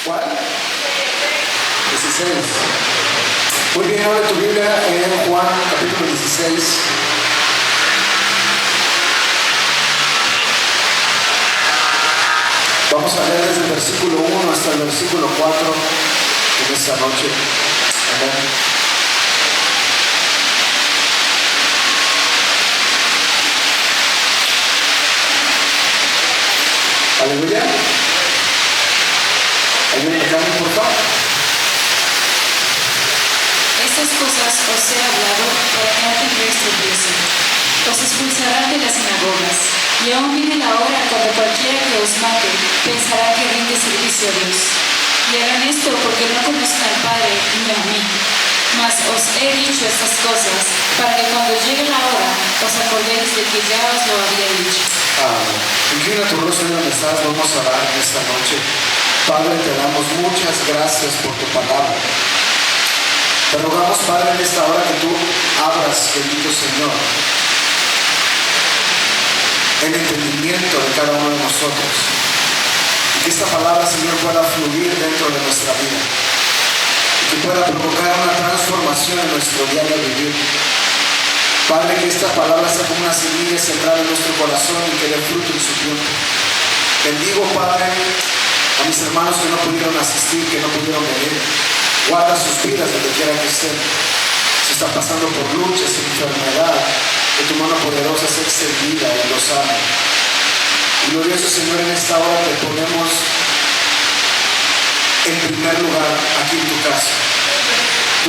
¿Cuál? 16. Muy bien, abre tu Biblia en Juan capítulo 16. Vamos a leer desde el versículo 1 hasta el versículo 4 en esta noche. Amén. Aleluya. Ayúdenme, Carmen, por favor. Estas cosas os he hablado para que no tengáis tropiezo. Os expulsarán de las sinagogas, y aún viene la hora cuando cualquiera que os mate pensará que rinde servicio a Dios. Y harán esto porque no conocen al Padre ni a mí. Mas os he dicho estas cosas para que cuando llegue la hora os acordéis de que ya os lo había dicho. Inclina tu rostro donde estás. Vamos a orar en esta noche. Padre, te damos muchas gracias por tu palabra. Te rogamos, Padre, en esta hora que tú abras, bendito Señor, el entendimiento de cada uno de nosotros, y que esta palabra, Señor, pueda fluir dentro de nuestra vida y que pueda provocar una transformación en nuestro diario vivir. Padre, que esta palabra sea como una semilla sembrada en nuestro corazón y que dé fruto en su tiempo. Bendigo, Padre, a mis hermanos que no pudieron asistir, que no pudieron venir. Guarda sus vidas donde quiera que estén. Si están pasando por luchas, enfermedad, que tu mano poderosa sea extendida y los ame. Y glorioso Señor, en esta hora te ponemos en primer lugar aquí en tu casa.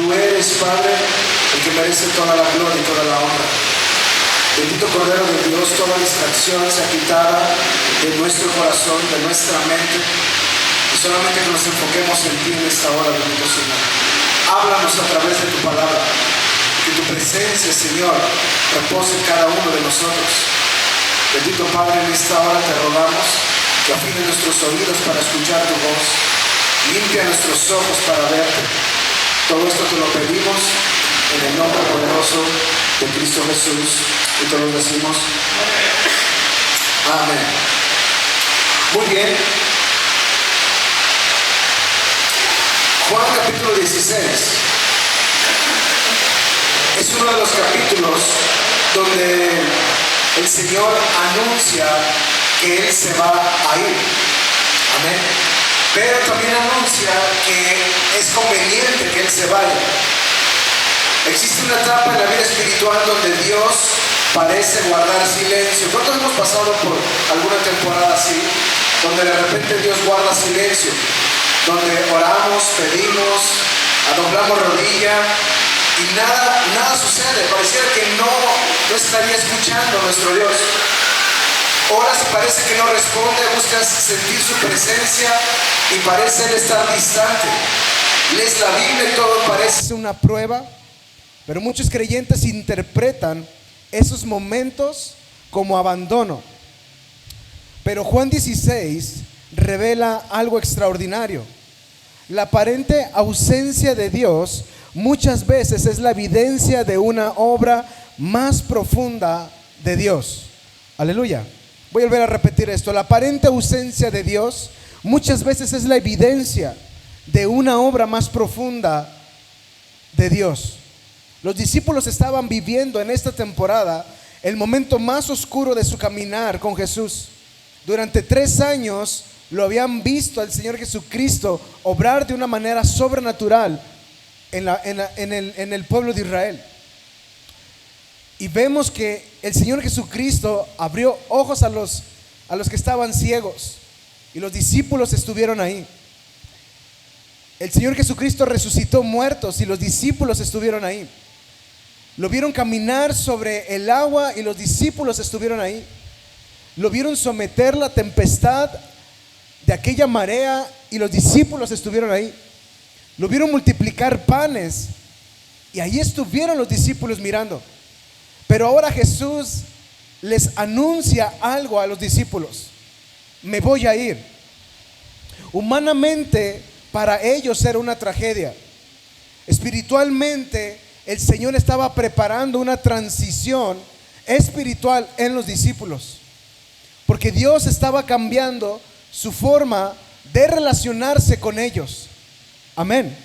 Tú eres, Padre, el que merece toda la gloria y toda la honra. Bendito Cordero de Dios, toda distracción sea quitada de nuestro corazón, de nuestra mente, y solamente que nos enfoquemos en ti en esta hora, bendito Señor. Háblanos a través de tu palabra, que tu presencia, Señor, repose en cada uno de nosotros. Bendito Padre, en esta hora te rogamos que afine nuestros oídos para escuchar tu voz, limpia nuestros ojos para verte. Todo esto te lo pedimos en el nombre poderoso de Cristo Jesús, y todos decimos amén. Muy bien. Juan capítulo 16 es uno de los capítulos donde el Señor anuncia que Él se va a ir. Amén. Pero también anuncia que es conveniente que Él se vaya. Existe una etapa en la vida espiritual donde Dios parece guardar silencio. ¿Cuántos hemos pasado por alguna temporada así? Donde de repente Dios guarda silencio, donde oramos, pedimos, doblamos rodilla y nada sucede. Pareciera que no estaría escuchando a nuestro Dios. Oras y parece que no responde, buscas sentir su presencia y parece Él estar distante. Lees la Biblia y todo parece una prueba, pero muchos creyentes interpretan esos momentos como abandono. Pero Juan 16 revela algo extraordinario. La aparente ausencia de Dios muchas veces es la evidencia de una obra más profunda de Dios. Aleluya. Voy a volver a repetir esto. La aparente ausencia de Dios muchas veces es la evidencia de una obra más profunda de Dios. Los discípulos estaban viviendo en esta temporada el momento más oscuro de su caminar con Jesús. Durante 3 años lo habían visto al Señor Jesucristo obrar de una manera sobrenatural en el pueblo de Israel. Y vemos que el Señor Jesucristo abrió ojos a los que estaban ciegos, y los discípulos estuvieron ahí. El Señor Jesucristo resucitó muertos y los discípulos estuvieron ahí. Lo vieron caminar sobre el agua y los discípulos estuvieron ahí. Lo vieron someter la tempestad de aquella marea y los discípulos estuvieron ahí. Lo vieron multiplicar panes y ahí estuvieron los discípulos mirando. Pero ahora Jesús les anuncia algo a los discípulos: me voy a ir. Humanamente para ellos era una tragedia. Espiritualmente el Señor estaba preparando una transición espiritual en los discípulos, porque Dios estaba cambiando su forma de relacionarse con ellos. Amén.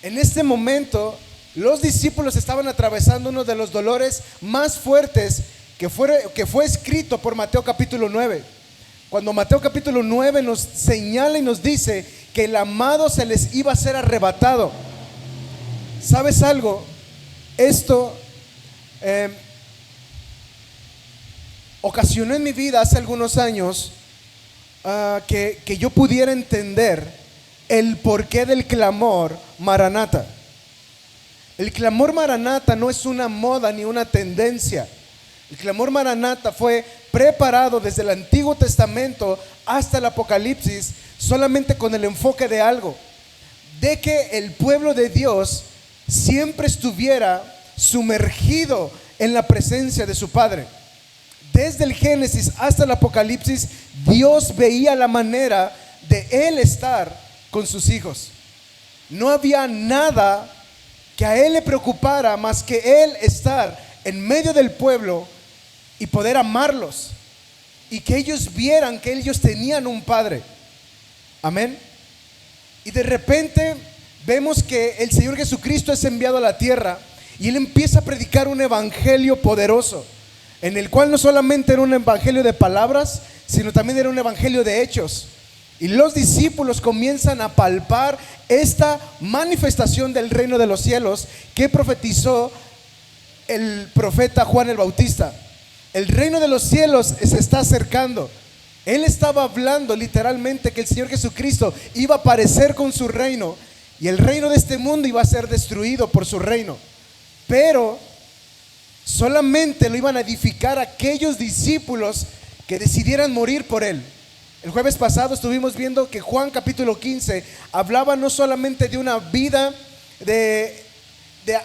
En este momento, los discípulos estaban atravesando uno de los dolores más fuertes que fue escrito por Mateo capítulo 9. Cuando Mateo capítulo 9 nos señala y nos dice que el amado se les iba a ser arrebatado. ¿Sabes algo? Esto ocasionó en mi vida hace algunos años que yo pudiera entender el porqué del clamor Maranata. El clamor Maranata no es una moda ni una tendencia. El clamor Maranata fue preparado desde el Antiguo Testamento hasta el Apocalipsis solamente con el enfoque de algo, de que el pueblo de Dios siempre estuviera sumergido en la presencia de su Padre. Desde el Génesis hasta el Apocalipsis, Dios veía la manera de Él estar con sus hijos. No había nada que a Él le preocupara más que Él estar en medio del pueblo y poder amarlos, y que ellos vieran que ellos tenían un Padre. Amén. Y de repente vemos que el Señor Jesucristo es enviado a la tierra y Él empieza a predicar un evangelio poderoso, en el cual no solamente era un evangelio de palabras, sino también era un evangelio de hechos. Y los discípulos comienzan a palpar esta manifestación del reino de los cielos que profetizó el profeta Juan el Bautista. El reino de los cielos se está acercando. Él estaba hablando literalmente que el Señor Jesucristo iba a aparecer con su reino, y el reino de este mundo iba a ser destruido por su reino. Pero solamente lo iban a edificar aquellos discípulos que decidieran morir por Él. El jueves pasado estuvimos viendo que Juan capítulo 15 hablaba no solamente de una vida de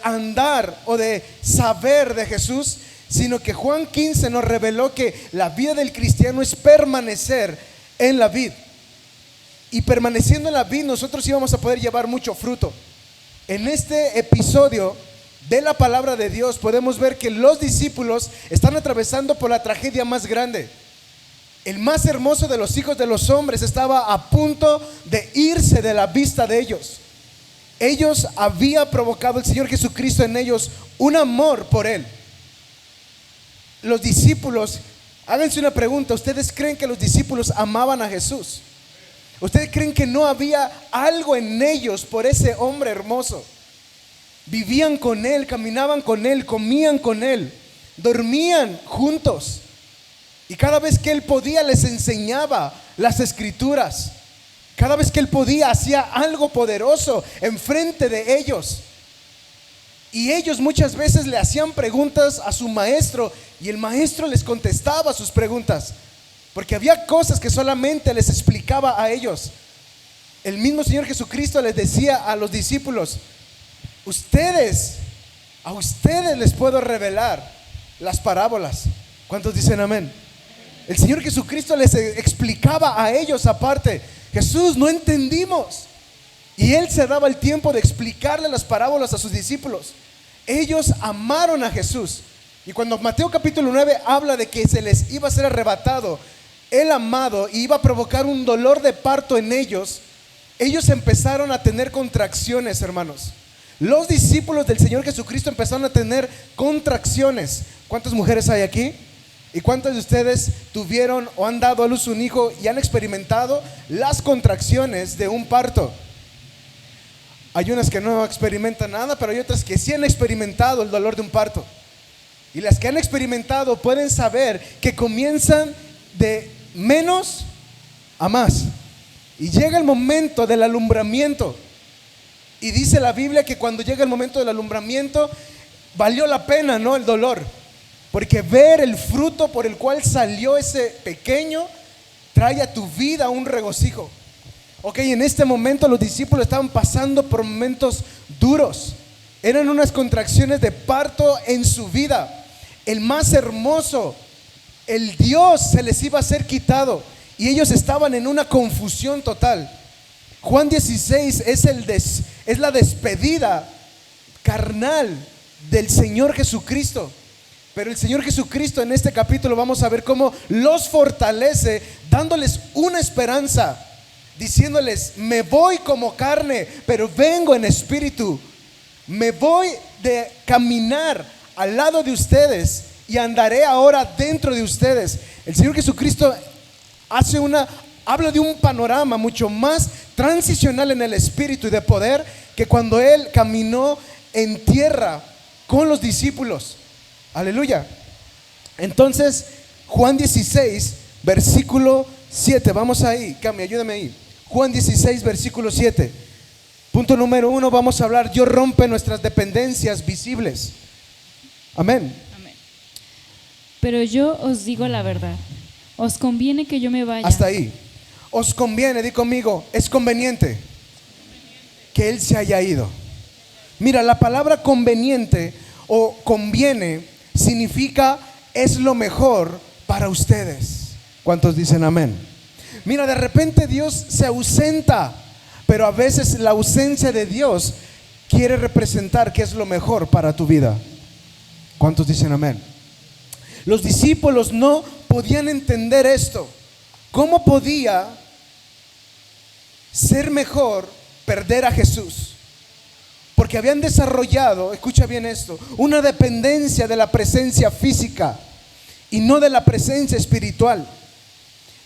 andar o de saber de Jesús, sino que Juan 15 nos reveló que la vida del cristiano es permanecer en la vid. Y permaneciendo en la vid, nosotros íbamos a poder llevar mucho fruto. En este episodio de la palabra de Dios podemos ver que los discípulos están atravesando por la tragedia más grande. El más hermoso de los hijos de los hombres estaba a punto de irse de la vista de ellos. Ellos había provocado el Señor Jesucristo en ellos un amor por Él. Los discípulos, háganse una pregunta: ¿ustedes creen que los discípulos amaban a Jesús? ¿Ustedes creen que no había algo en ellos por ese hombre hermoso? Vivían con Él, caminaban con Él, comían con Él, dormían juntos. Y cada vez que Él podía les enseñaba las escrituras. Cada vez que Él podía hacía algo poderoso enfrente de ellos. Y ellos muchas veces le hacían preguntas a su maestro, y el maestro les contestaba sus preguntas, porque había cosas que solamente les explicaba a ellos. El mismo Señor Jesucristo les decía a los discípulos: a ustedes les puedo revelar las parábolas. ¿Cuántos dicen amén? El Señor Jesucristo les explicaba a ellos aparte. Jesús, no entendimos. Y Él se daba el tiempo de explicarle las parábolas a sus discípulos. Ellos amaron a Jesús. Y cuando Mateo capítulo 9 habla de que se les iba a ser arrebatado el amado y iba a provocar un dolor de parto en ellos, ellos empezaron a tener contracciones, hermanos. Los discípulos del Señor Jesucristo empezaron a tener contracciones. ¿Cuántas mujeres hay aquí? ¿Y cuántos de ustedes tuvieron o han dado a luz un hijo y han experimentado las contracciones de un parto? Hay unas que no experimentan nada, pero hay otras que sí han experimentado el dolor de un parto. Y las que han experimentado pueden saber que comienzan de menos a más. Y llega el momento del alumbramiento. Y dice la Biblia que cuando llega el momento del alumbramiento, valió la pena, ¿no? El dolor. Porque ver el fruto por el cual salió ese pequeño trae a tu vida un regocijo. Ok, en este momento los discípulos estaban pasando por momentos duros. Eran unas contracciones de parto en su vida. El más hermoso, el Dios, se les iba a ser quitado. Y ellos estaban en una confusión total. Juan 16 es la despedida carnal del Señor Jesucristo. Pero el Señor Jesucristo en este capítulo vamos a ver cómo los fortalece, dándoles una esperanza diciéndoles: me voy como carne, pero vengo en espíritu. Me voy de caminar al lado de ustedes y andaré ahora dentro de ustedes. El Señor Jesucristo habla de un panorama mucho más transicional en el espíritu y de poder que cuando Él caminó en tierra con los discípulos. Aleluya. Entonces, Juan 16, versículo 7. Vamos ahí, Cami, ayúdame ahí. Juan 16, versículo 7. Punto número 1, vamos a hablar: Dios rompe nuestras dependencias visibles. Amén. Amén. Pero yo os digo la verdad. Os conviene que yo me vaya. Hasta ahí. Os conviene, di conmigo, es conveniente que Él se haya ido. Mira, la palabra conveniente o conviene significa es lo mejor para ustedes. ¿Cuántos dicen amén? Mira, de repente Dios se ausenta, pero a veces la ausencia de Dios quiere representar que es lo mejor para tu vida. ¿Cuántos dicen amén? Los discípulos no podían entender esto. ¿Cómo podía ser mejor perder a Jesús? Porque habían desarrollado, escucha bien esto, una dependencia de la presencia física y no de la presencia espiritual.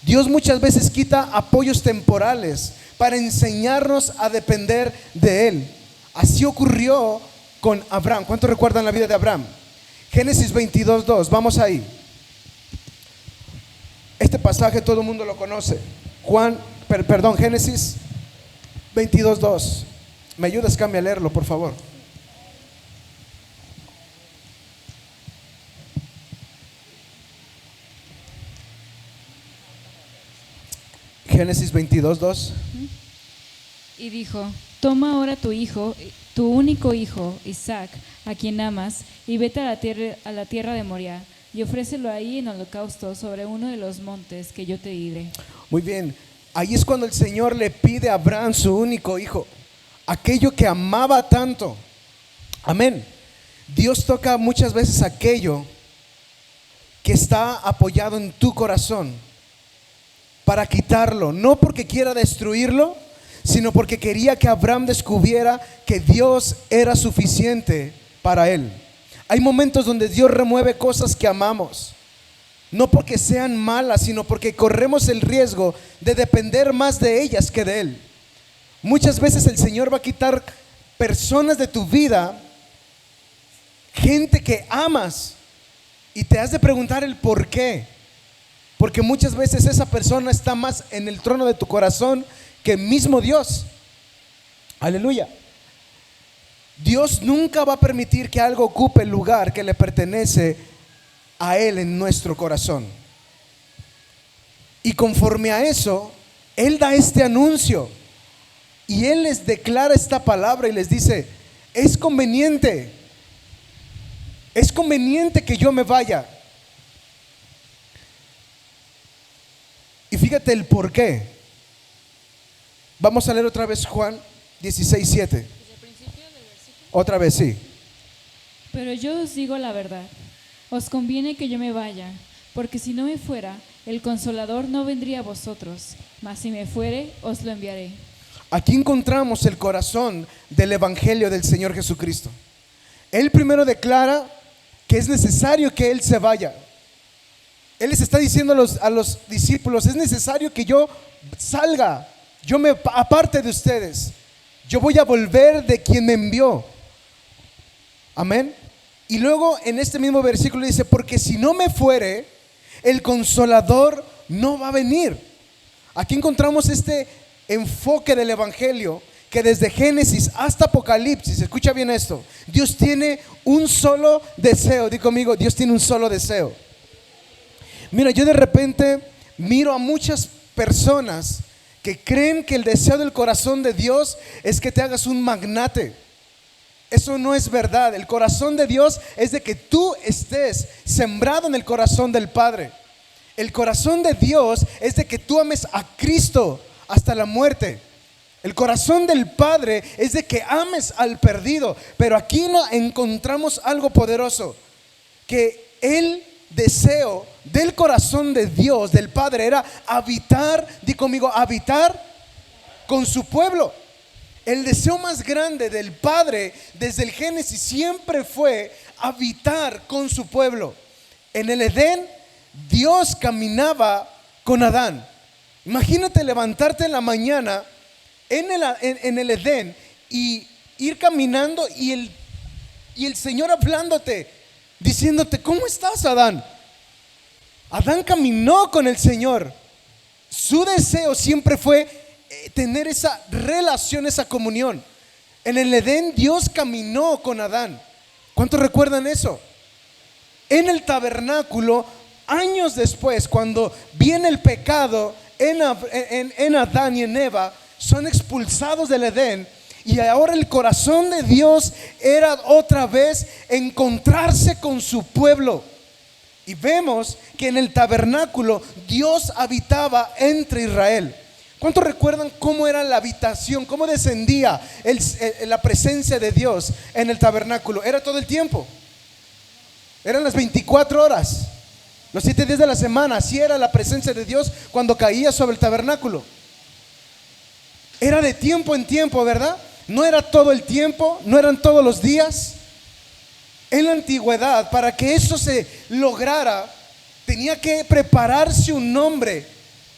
Dios muchas veces quita apoyos temporales para enseñarnos a depender de Él. Así ocurrió con Abraham. ¿Cuántos recuerdan la vida de Abraham? Génesis 22:2, vamos ahí. Este pasaje todo el mundo lo conoce. Génesis 22:2. ¿Me ayudas, Cami, a leerlo, por favor? Génesis 22:2. Y dijo: toma ahora tu hijo, tu único hijo, Isaac, a quien amas, y vete a la tierra de Moriah, y ofrécelo ahí en holocausto sobre uno de los montes que yo te diré. Muy bien, ahí es cuando el Señor le pide a Abraham su único hijo, aquello que amaba tanto. Amén. Dios toca muchas veces aquello que está apoyado en tu corazón para quitarlo, no porque quiera destruirlo, sino porque quería que Abraham descubriera que Dios era suficiente para él. Hay momentos donde Dios remueve cosas que amamos, no porque sean malas, sino porque corremos el riesgo de depender más de ellas que de Él. Muchas veces el Señor va a quitar personas de tu vida, gente que amas, y te has de preguntar el por qué. Porque muchas veces esa persona está más en el trono de tu corazón que mismo Dios. Aleluya. Dios nunca va a permitir que algo ocupe el lugar que le pertenece a Él en nuestro corazón. Y conforme a eso, Él da este anuncio y Él les declara esta palabra y les dice: es conveniente que yo me vaya. Y fíjate el por qué. Vamos a leer otra vez Juan 16:7. Otra vez, sí. Pero yo os digo la verdad, os conviene que yo me vaya, porque si no me fuera, el Consolador no vendría a vosotros, mas si me fuere, os lo enviaré. Aquí encontramos el corazón del Evangelio del Señor Jesucristo. Él primero declara que es necesario que Él se vaya. Él les está diciendo a los discípulos: es necesario que yo salga, yo me aparte de ustedes, yo voy a volver de quien me envió. Amén. Y luego en este mismo versículo dice: porque si no me fuere, el Consolador no va a venir. Aquí encontramos este enfoque del Evangelio, que desde Génesis hasta Apocalipsis, escucha bien esto, Dios tiene un solo deseo. Di conmigo: Dios tiene un solo deseo. Mira, yo de repente miro a muchas personas que creen que el deseo del corazón de Dios es que te hagas un magnate. Eso no es verdad. El corazón de Dios es de que tú estés sembrado en el corazón del Padre. El corazón de Dios es de que tú ames a Cristo hasta la muerte. El corazón del Padre es de que ames al perdido. Pero aquí encontramos algo poderoso, que el deseo del corazón de Dios, del Padre, era habitar, di conmigo, habitar con su pueblo. El deseo más grande del Padre desde el Génesis siempre fue habitar con su pueblo. En el Edén, Dios caminaba con Adán. Imagínate levantarte en la mañana en el Edén y ir caminando y el Señor hablándote, diciéndote: ¿cómo estás, Adán? Adán caminó con el Señor. Su deseo siempre fue tener esa relación, esa comunión. En el Edén Dios caminó con Adán. ¿Cuántos recuerdan eso? En el tabernáculo, años después, cuando viene el pecado en Adán y en Eva, son expulsados del Edén. Y ahora el corazón de Dios era otra vez encontrarse con su pueblo. Y vemos que en el tabernáculo Dios habitaba entre Israel. ¿Cuántos recuerdan cómo era la habitación? ¿Cómo descendía la presencia de Dios en el tabernáculo? Era todo el tiempo. Eran las 24 horas, los 7 días de la semana. Así era la presencia de Dios cuando caía sobre el tabernáculo. Era de tiempo en tiempo, ¿verdad? No era todo el tiempo, no eran todos los días. En la antigüedad, para que eso se lograra, tenía que prepararse un hombre,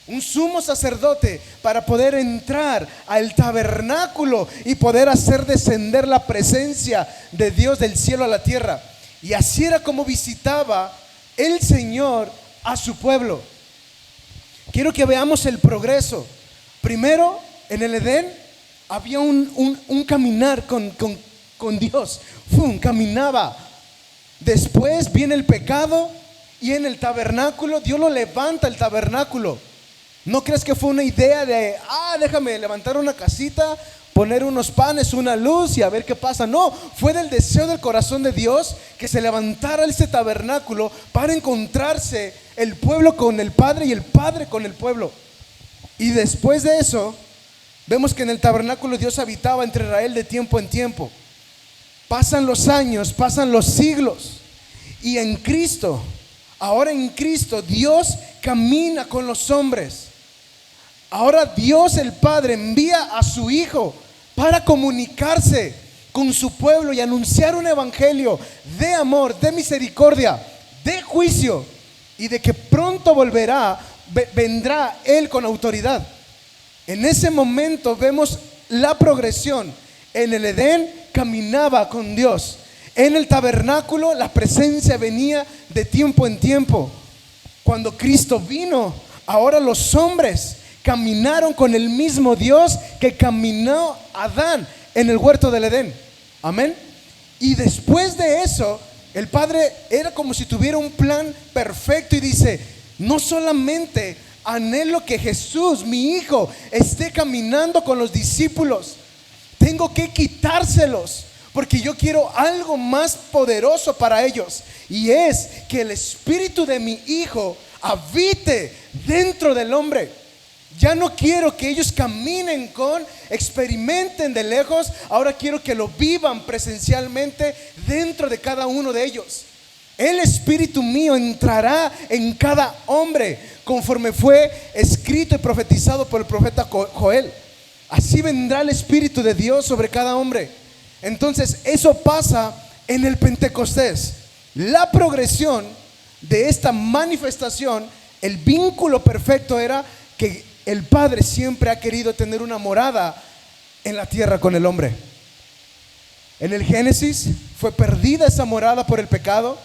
un sumo sacerdote, para poder entrar al tabernáculo y poder hacer descender la presencia de Dios del cielo a la tierra. Y así era como visitaba el Señor a su pueblo. Quiero que veamos el progreso. Primero, en el Edén había un caminar con Dios. Caminaba. Después viene el pecado y en el tabernáculo Dios lo levanta, el tabernáculo. No crees que fue una idea de déjame levantar una casita, poner unos panes, una luz y a ver qué pasa. No, fue del deseo del corazón de Dios que se levantara ese tabernáculo para encontrarse el pueblo con el Padre y el Padre con el pueblo. Y después de eso vemos que en el tabernáculo Dios habitaba entre Israel de tiempo en tiempo. Pasan los años, pasan los siglos, y en Cristo, ahora en Cristo, Dios camina con los hombres. Ahora Dios el Padre envía a su Hijo para comunicarse con su pueblo y anunciar un evangelio de amor, de misericordia, de juicio, y de que pronto vendrá Él con autoridad. En ese momento vemos la progresión. En el Edén caminaba con Dios. En el tabernáculo la presencia venía de tiempo en tiempo. Cuando Cristo vino, ahora los hombres caminaron con el mismo Dios que caminó Adán en el huerto del Edén. Amén. Y después de eso, el Padre era como si tuviera un plan perfecto y dice: no solamente anhelo que Jesús, mi Hijo, esté caminando con los discípulos, tengo que quitárselos, porque yo quiero algo más poderoso para ellos, y es que el espíritu de mi Hijo habite dentro del hombre. Ya no quiero que ellos caminen experimenten de lejos. Ahora quiero que lo vivan presencialmente dentro de cada uno de ellos. El espíritu mío entrará en cada hombre, conforme fue escrito y profetizado por el profeta Joel. Así vendrá el espíritu de Dios sobre cada hombre. Entonces eso pasa en el Pentecostés. La progresión de esta manifestación, el vínculo perfecto era que el Padre siempre ha querido tener una morada en la tierra con el hombre. En el Génesis fue perdida esa morada por el pecado.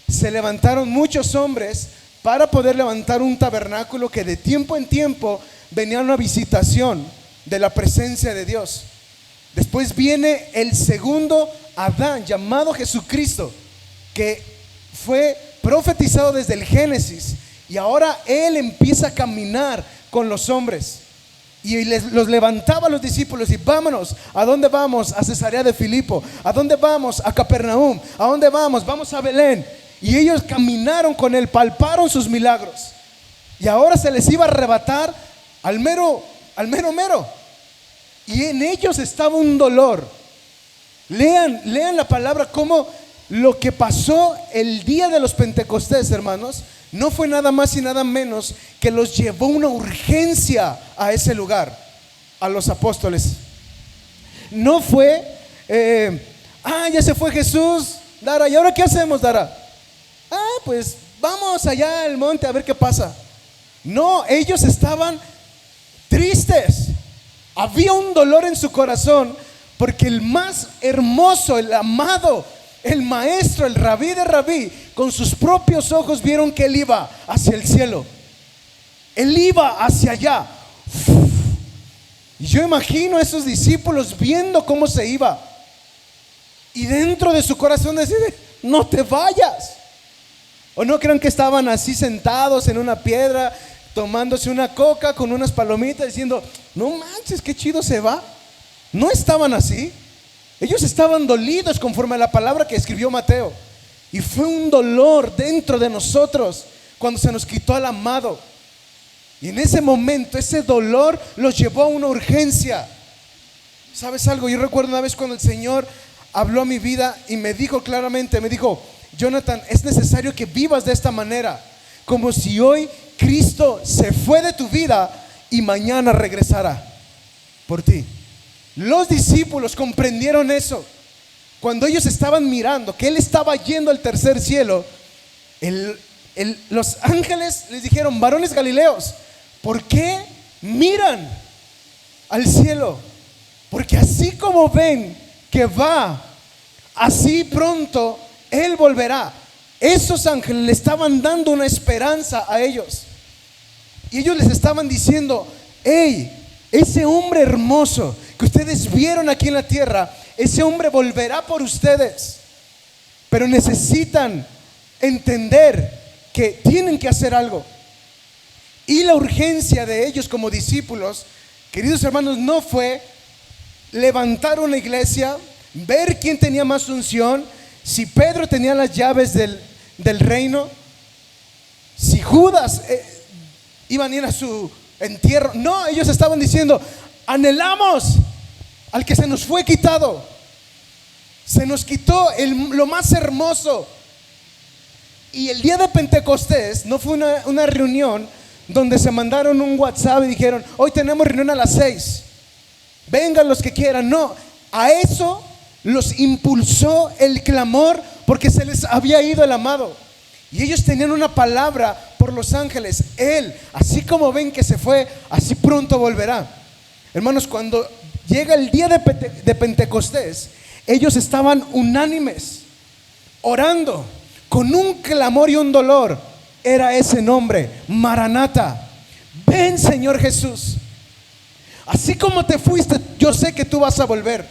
Se levantaron muchos hombres para poder levantar un tabernáculo que de tiempo en tiempo venía una visitación de la presencia de Dios. Después viene el segundo Adán, llamado Jesucristo, que fue profetizado desde el Génesis, y ahora Él empieza a caminar con los hombres y los levantaba a los discípulos y vámonos. ¿A dónde vamos? A Cesarea de Filipo. ¿A dónde vamos? A Capernaum. ¿A dónde vamos? Vamos a Belén. Y ellos caminaron con Él, palparon sus milagros, y ahora se les iba a arrebatar al mero mero. Y en ellos estaba un dolor. Lean la palabra, como lo que pasó el día de los Pentecostés, hermanos, no fue nada más y nada menos que los llevó una urgencia a ese lugar, a los apóstoles. No fue, ya se fue Jesús, Dara, ¿y ahora qué hacemos, Dara? Pues vamos allá al monte a ver qué pasa. No, ellos estaban tristes. Había un dolor en su corazón porque el más hermoso, el amado, el maestro, el rabí de rabí, con sus propios ojos vieron que él iba hacia el cielo. Él iba hacia allá. Y yo imagino a esos discípulos viendo cómo se iba. Y dentro de su corazón decide, no te vayas. ¿O no crean que estaban así sentados en una piedra, tomándose una coca con unas palomitas, diciendo, no manches, qué chido se va? No estaban así. Ellos estaban dolidos conforme a la palabra que escribió Mateo. Y fue un dolor dentro de nosotros cuando se nos quitó al amado. Y en ese momento, ese dolor los llevó a una urgencia. ¿Sabes algo? Yo recuerdo una vez cuando el Señor habló a mi vida y me dijo claramente, me dijo, Jonathan, es necesario que vivas de esta manera, como si hoy Cristo se fue de tu vida y mañana regresará por ti. Los discípulos comprendieron eso. Cuando ellos estaban mirando que Él estaba yendo al tercer cielo, los ángeles les dijeron, varones galileos, ¿por qué miran al cielo? Porque así como ven que va, así pronto Él volverá. Esos ángeles le estaban dando una esperanza a ellos. Y ellos les estaban diciendo, hey, ese hombre hermoso que ustedes vieron aquí en la tierra, ese hombre volverá por ustedes. Pero necesitan entender que tienen que hacer algo. Y la urgencia de ellos como discípulos, queridos hermanos, no fue levantar una iglesia, ver quién tenía más unción, si Pedro tenía las llaves del reino, si Judas iban a ir a su entierro. No, ellos estaban diciendo, anhelamos al que se nos fue quitado. Se nos quitó lo más hermoso. Y el día de Pentecostés no fue una reunión donde se mandaron un WhatsApp y dijeron, hoy tenemos reunión a las 6, vengan los que quieran. No, a eso los impulsó el clamor, porque se les había ido el amado. Y ellos tenían una palabra por los ángeles. Él, así como ven que se fue, así pronto volverá. Hermanos, cuando llega el día de Pentecostés, ellos estaban unánimes, orando, con un clamor y un dolor. Era ese nombre, Maranata. Ven, Señor Jesús. Así como te fuiste, yo sé que tú vas a volver.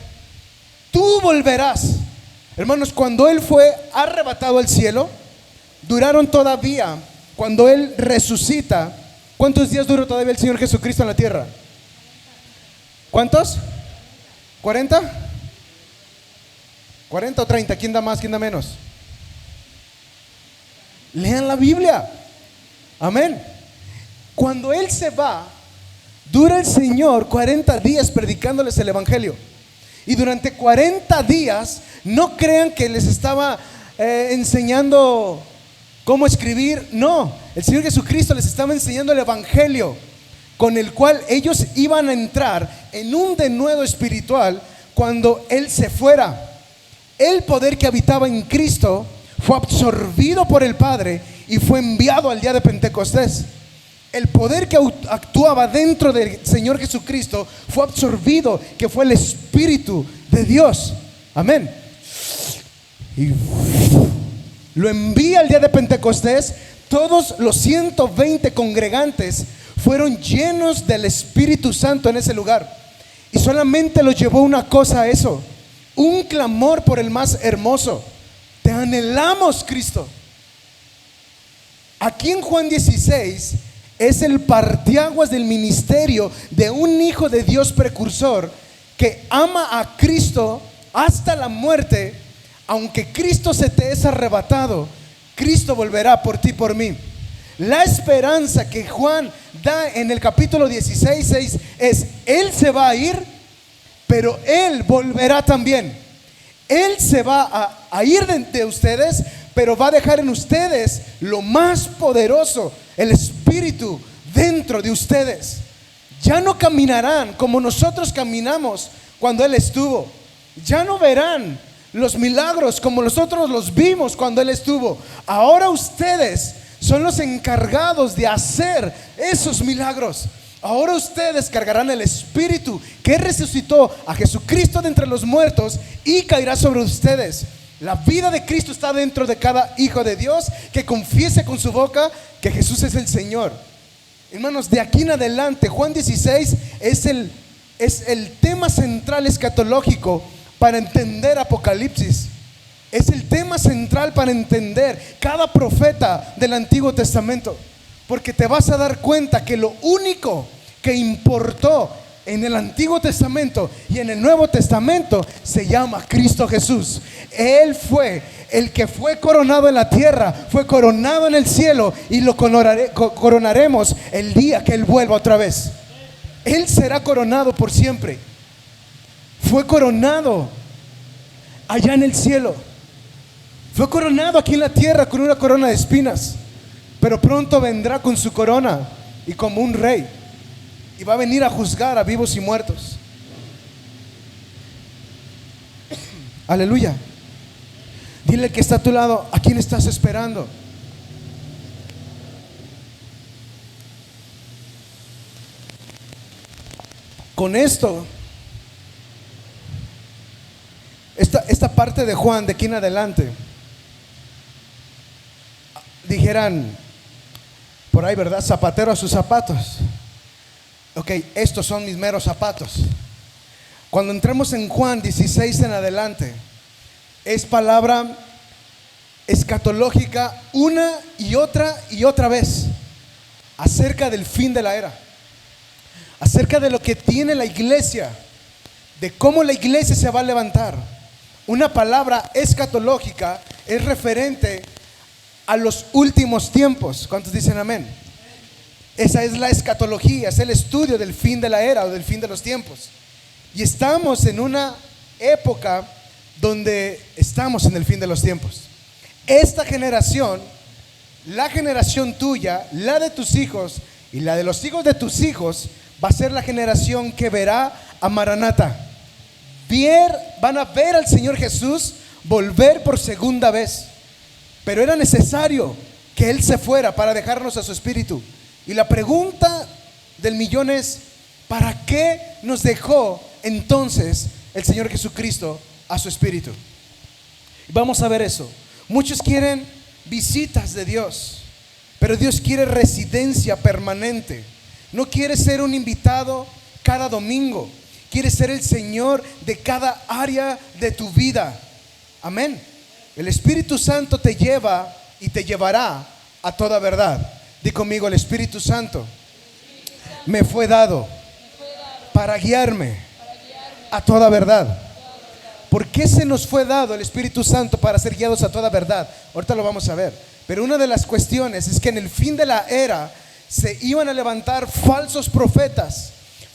Tú volverás. Hermanos, cuando Él fue arrebatado al cielo, duraron todavía, cuando Él resucita, ¿cuántos días duró todavía el Señor Jesucristo en la tierra? ¿Cuántos? ¿40? ¿40 o 30? ¿Quién da más? ¿Quién da menos? Lean la Biblia. Amén. Cuando Él se va, dura el Señor 40 días predicándoles el evangelio. Y durante 40 días, no crean que les estaba enseñando cómo escribir. No, el Señor Jesucristo les estaba enseñando el evangelio, con el cual ellos iban a entrar en un denuedo espiritual cuando Él se fuera. El poder que habitaba en Cristo fue absorbido por el Padre y fue enviado al día de Pentecostés. El poder que actuaba dentro del Señor Jesucristo fue absorbido, que fue el Espíritu de Dios. Amén. Y lo envía al día de Pentecostés. Todos los 120 congregantes fueron llenos del Espíritu Santo en ese lugar. Y solamente los llevó una cosa a eso: un clamor por el más hermoso. Te anhelamos, Cristo. Aquí en Juan 16 es el parteaguas del ministerio de un hijo de Dios precursor que ama a Cristo hasta la muerte. Aunque Cristo se te es arrebatado, Cristo volverá por ti y por mí. La esperanza que Juan da en el capítulo 16:6 es: Él se va a ir, pero Él volverá también. Él se va a ir de ustedes, pero va a dejar en ustedes lo más poderoso, el Espíritu dentro de ustedes. Ya no caminarán como nosotros caminamos cuando Él estuvo. Ya no verán los milagros como nosotros los vimos cuando Él estuvo. Ahora ustedes son los encargados de hacer esos milagros. Ahora ustedes cargarán el Espíritu que resucitó a Jesucristo de entre los muertos y caerá sobre ustedes. La vida de Cristo está dentro de cada hijo de Dios que confiese con su boca que Jesús es el Señor. Hermanos, de aquí en adelante, Juan 16 es el tema central escatológico para entender Apocalipsis. Es el tema central para entender cada profeta del Antiguo Testamento. Porque te vas a dar cuenta que lo único que importó en el Antiguo Testamento y en el Nuevo Testamento se llama Cristo Jesús. Él fue el que fue coronado en la tierra, fue coronado en el cielo, y lo coronaremos el día que Él vuelva otra vez. Él será coronado por siempre. Fue coronado allá en el cielo. Fue coronado aquí en la tierra con una corona de espinas, pero pronto vendrá con su corona y como un rey, y va a venir a juzgar a vivos y muertos. Aleluya. Dile al que está a tu lado: ¿a quién estás esperando? Con esto, esta parte de Juan de aquí en adelante, dijeran por ahí, ¿verdad? Zapatero a sus zapatos. Ok, estos son mis meros zapatos. Cuando entremos en Juan 16 en adelante, es palabra escatológica una y otra vez acerca del fin de la era, acerca de lo que tiene la iglesia, de cómo la iglesia se va a levantar. Una palabra escatológica es referente a los últimos tiempos. ¿Cuántos dicen amén? Esa es la escatología, es el estudio del fin de la era o del fin de los tiempos. Y estamos en una época donde estamos en el fin de los tiempos. Esta generación, la generación tuya, la de tus hijos y la de los hijos de tus hijos, va a ser la generación que verá a Maranata. Van a ver al Señor Jesús volver por segunda vez. Pero era necesario que Él se fuera para dejarnos a su Espíritu. Y la pregunta del millón es: ¿para qué nos dejó entonces el Señor Jesucristo a su Espíritu? Vamos a ver eso. Muchos quieren visitas de Dios, pero Dios quiere residencia permanente. No quiere ser un invitado cada domingo. Quiere ser el Señor de cada área de tu vida. Amén. El Espíritu Santo te lleva y te llevará a toda verdad. Di conmigo: el Espíritu Santo me fue dado para guiarme a toda verdad. ¿Por qué se nos fue dado el Espíritu Santo para ser guiados a toda verdad? Ahorita lo vamos a ver. Pero una de las cuestiones es que en el fin de la era se iban a levantar falsos profetas,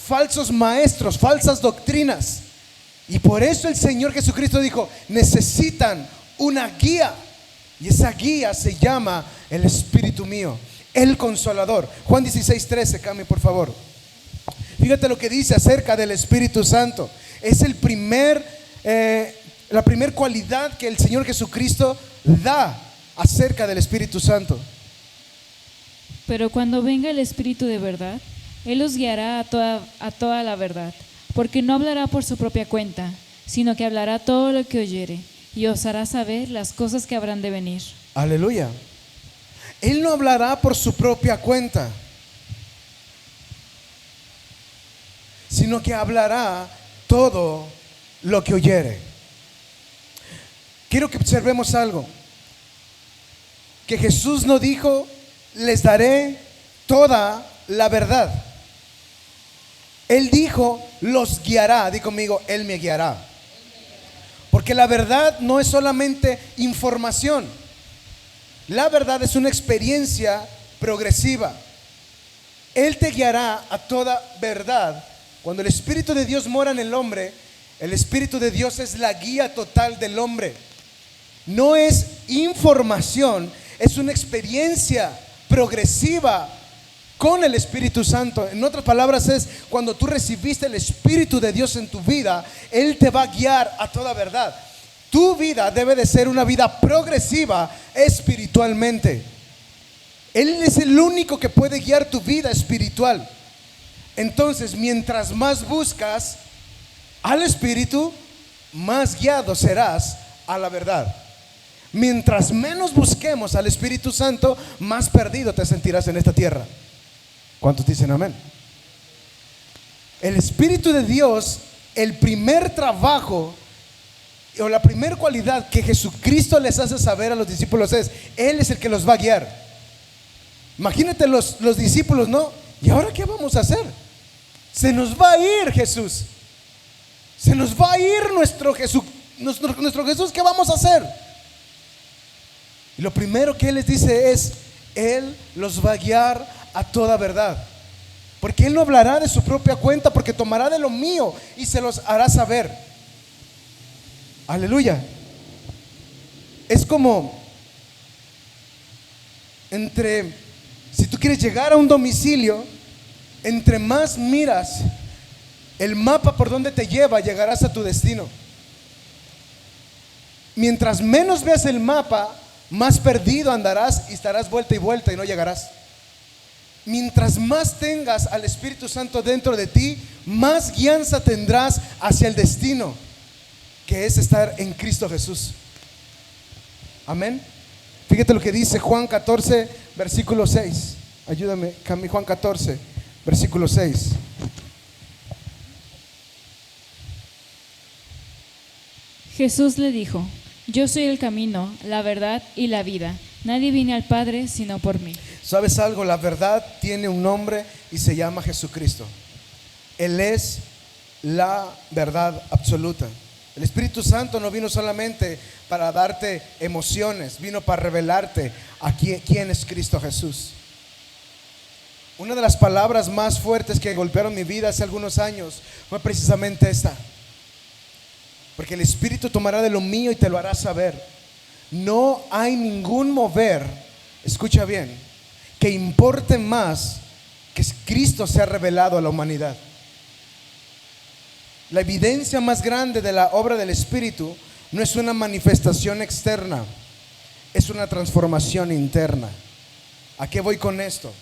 falsos maestros, falsas doctrinas. Y por eso el Señor Jesucristo dijo: necesitan una guía. Y esa guía se llama el Espíritu mío, el Consolador. Juan 16:13, Cami, por favor. Fíjate lo que dice acerca del Espíritu Santo. Es la primer cualidad que el Señor Jesucristo da acerca del Espíritu Santo. Pero cuando venga el Espíritu de verdad, Él os guiará a toda la verdad, porque no hablará por su propia cuenta, sino que hablará todo lo que oyere, y os hará saber las cosas que habrán de venir. Aleluya. Él no hablará por su propia cuenta, sino que hablará todo lo que oyere. Quiero que observemos algo, que Jesús no dijo: les daré toda la verdad. Él dijo: los guiará. Di conmigo: Él me guiará. Porque la verdad no es solamente información. La verdad es una experiencia progresiva. Él te guiará a toda verdad. Cuando el Espíritu de Dios mora en el hombre, el Espíritu de Dios es la guía total del hombre. No es información, es una experiencia progresiva con el Espíritu Santo. En otras palabras es cuando tú recibiste el Espíritu de Dios en tu vida, Él te va a guiar a toda verdad. Tu vida debe de ser una vida progresiva espiritualmente. Él es el único que puede guiar tu vida espiritual. Entonces, mientras más buscas al Espíritu, más guiado serás a la verdad. Mientras menos busquemos al Espíritu Santo, más perdido te sentirás en esta tierra. ¿Cuántos dicen amén? El Espíritu de Dios, el primer trabajo o la primera cualidad que Jesucristo les hace saber a los discípulos es: Él es el que los va a guiar. Imagínate los discípulos, ¿no? ¿Y ahora qué vamos a hacer? Se nos va a ir Jesús. Se nos va a ir nuestro Jesús. Nuestro Jesús, ¿qué vamos a hacer? Y lo primero que Él les dice es: Él los va a guiar a toda verdad. Porque Él no hablará de su propia cuenta, porque tomará de lo mío y se los hará saber. Aleluya. Es como si tú quieres llegar a un domicilio, entre más miras el mapa por donde te lleva, llegarás a tu destino. Mientras menos veas el mapa, más perdido andarás y estarás vuelta y vuelta y no llegarás. Mientras más tengas al Espíritu Santo dentro de ti, más guianza tendrás hacia el destino, que es estar en Cristo Jesús. Amén. Fíjate lo que dice Juan 14, versículo 6. Ayúdame, Juan 14, versículo 6. Jesús le dijo: yo soy el camino, la verdad y la vida. Nadie viene al Padre sino por mí. ¿Sabes algo? La verdad tiene un nombre y se llama Jesucristo. Él es la verdad absoluta. El Espíritu Santo no vino solamente para darte emociones, vino para revelarte a quién es Cristo Jesús. Una de las palabras más fuertes que golpearon mi vida hace algunos años fue precisamente esta: porque el Espíritu tomará de lo mío y te lo hará saber. No hay ningún mover, escucha bien, que importe más que Cristo sea revelado a la humanidad. La evidencia más grande de la obra del Espíritu no es una manifestación externa, es una transformación interna. ¿A qué voy con esto?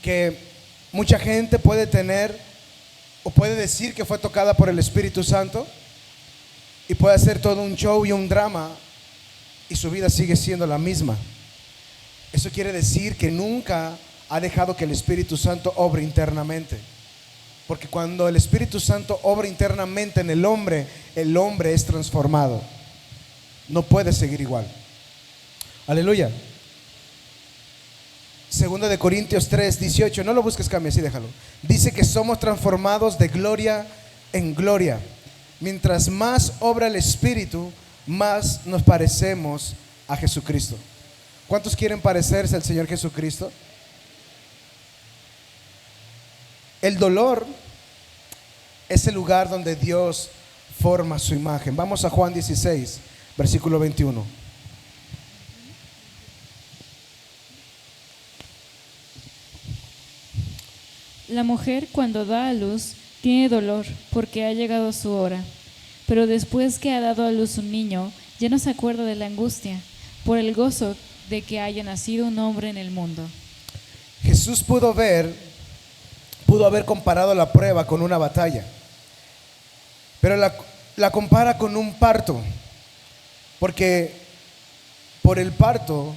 Que mucha gente puede tener o puede decir que fue tocada por el Espíritu Santo y puede hacer todo un show y un drama y su vida sigue siendo la misma. Eso quiere decir que nunca ha dejado que el Espíritu Santo obre internamente. Porque cuando el Espíritu Santo obra internamente en el hombre es transformado. No puede seguir igual. Aleluya. Segunda de Corintios 3, 18. No lo busques, cambia, así déjalo. Dice que somos transformados de gloria en gloria. Mientras más obra el Espíritu, más nos parecemos a Jesucristo. ¿Cuántos quieren parecerse al Señor Jesucristo? El dolor es el lugar donde Dios forma su imagen. Vamos a Juan 16, versículo 21. La mujer, cuando da a luz, tiene dolor porque ha llegado su hora. Pero después que ha dado a luz un niño, ya no se acuerda de la angustia por el gozo de que haya nacido un hombre en el mundo. Jesús pudo haber comparado la prueba con una batalla, pero la compara con un parto, porque por el parto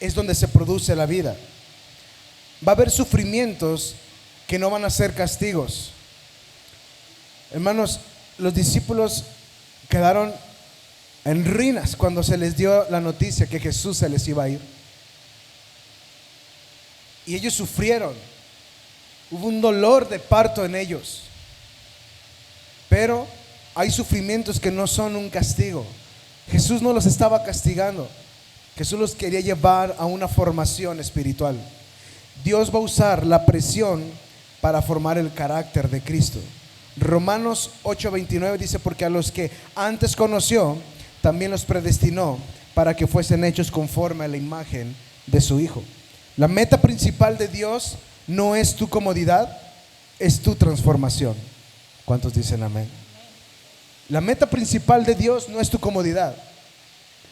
es donde se produce la vida. Va a haber sufrimientos que no van a ser castigos. Hermanos, los discípulos quedaron en ruinas cuando se les dio la noticia que Jesús se les iba a ir. Y ellos sufrieron. Hubo un dolor de parto en ellos. Pero hay sufrimientos que no son un castigo. Jesús no los estaba castigando. Jesús los quería llevar a una formación espiritual. Dios va a usar la presión para formar el carácter de Cristo. Romanos 8:29 dice: porque a los que antes conoció, también los predestinó para que fuesen hechos conforme a la imagen de su Hijo. La meta principal de Dios no es tu comodidad, es tu transformación. ¿Cuántos dicen amén? La meta principal de Dios no es tu comodidad.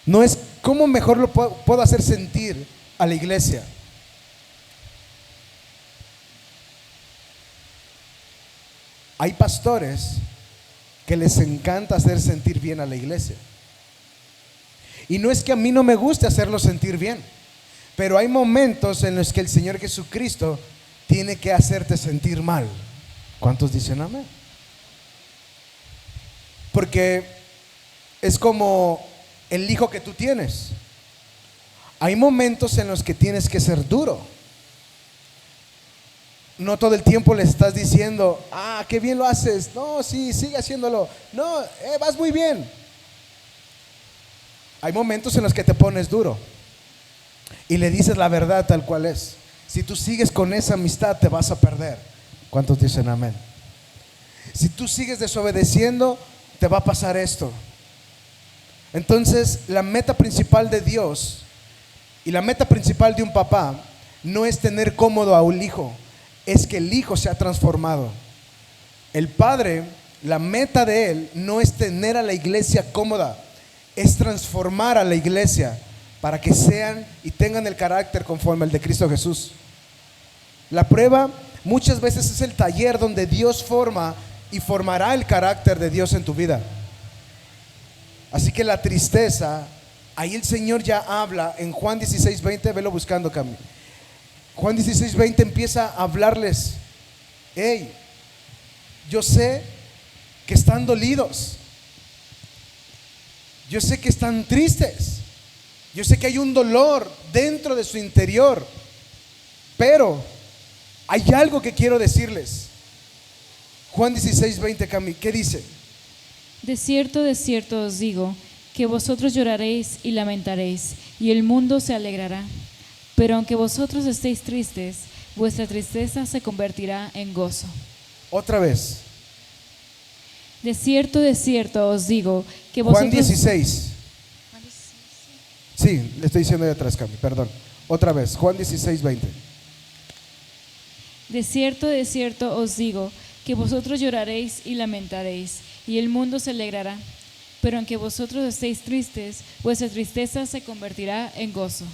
No es cómo mejor lo puedo hacer sentir a la iglesia. Hay pastores que les encanta hacer sentir bien a la iglesia. Y no es que a mí no me guste hacerlo sentir bien, pero hay momentos en los que el Señor Jesucristo tiene que hacerte sentir mal. ¿Cuántos dicen amén? Porque es como el hijo que tú tienes. Hay momentos en los que tienes que ser duro. No todo el tiempo le estás diciendo, qué bien lo haces. No, sí, sigue haciéndolo. No, vas muy bien. Hay momentos en los que te pones duro y le dices la verdad tal cual es. Si tú sigues con esa amistad, te vas a perder. ¿Cuántos dicen amén? Si tú sigues desobedeciendo, te va a pasar esto. Entonces, la meta principal de Dios y la meta principal de un papá no es tener cómodo a un hijo, es que el hijo sea transformado. El padre, la meta de él no es tener a la iglesia cómoda, es transformar a la iglesia para que sean y tengan el carácter conforme al de Cristo Jesús. La prueba muchas veces es el taller donde Dios forma y formará el carácter de Dios en tu vida. Así que la tristeza, ahí el Señor ya habla en Juan 16:20, velo buscando, Cami. Juan 16:20 empieza a hablarles. Hey, yo sé que están dolidos, yo sé que están tristes, yo sé que hay un dolor dentro de su interior, pero hay algo que quiero decirles. Juan 16:20, Cami, ¿qué dice? De cierto os digo, que vosotros lloraréis y lamentaréis, y el mundo se alegrará. Pero aunque vosotros estéis tristes, vuestra tristeza se convertirá en gozo. Otra vez. De cierto os digo, que vosotros... Juan 16. Sí, le estoy diciendo de atrás, Cami, perdón. Otra vez, Juan 16:20. De cierto os digo, que vosotros lloraréis y lamentaréis, y el mundo se alegrará. Pero aunque vosotros estéis tristes, vuestra tristeza se convertirá en gozo.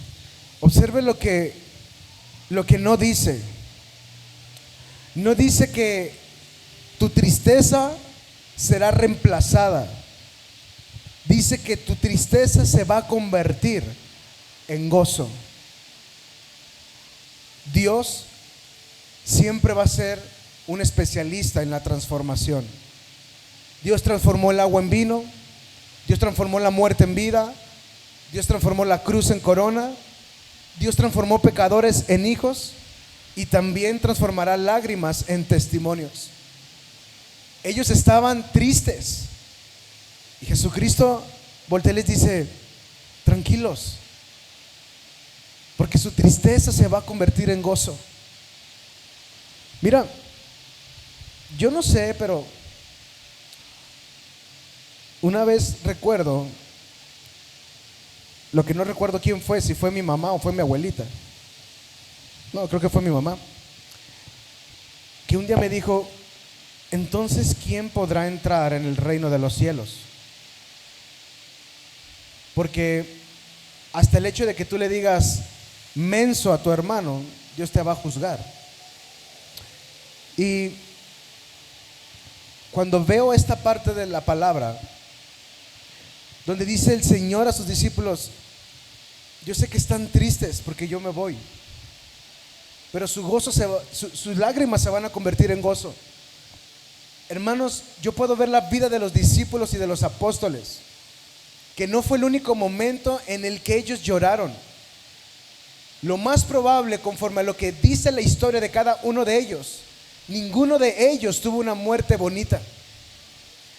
Observe lo que no dice. No dice que tu tristeza será reemplazada. Dice que tu tristeza se va a convertir en gozo. Dios siempre va a ser un especialista en la transformación. Dios transformó el agua en vino, Dios transformó la muerte en vida, Dios transformó la cruz en corona, Dios transformó pecadores en hijos y también transformará lágrimas en testimonios. Ellos estaban tristes y Jesucristo voltea y les dice: tranquilos, porque su tristeza se va a convertir en gozo. Mira, yo no sé, pero una vez recuerdo, lo que no recuerdo quién fue, si fue mi mamá o fue mi abuelita. No, creo que fue mi mamá, que un día me dijo: entonces, ¿quién podrá entrar en el reino de los cielos? Porque hasta el hecho de que tú le digas menso a tu hermano, Dios te va a juzgar. Y cuando veo esta parte de la palabra, donde dice el Señor a sus discípulos: yo sé que están tristes porque yo me voy, pero su gozo sus lágrimas se van a convertir en gozo. Hermanos, yo puedo ver la vida de los discípulos y de los apóstoles, que no fue el único momento en el que ellos lloraron. Lo más probable, conforme a lo que dice la historia de cada uno de ellos, ninguno de ellos tuvo una muerte bonita.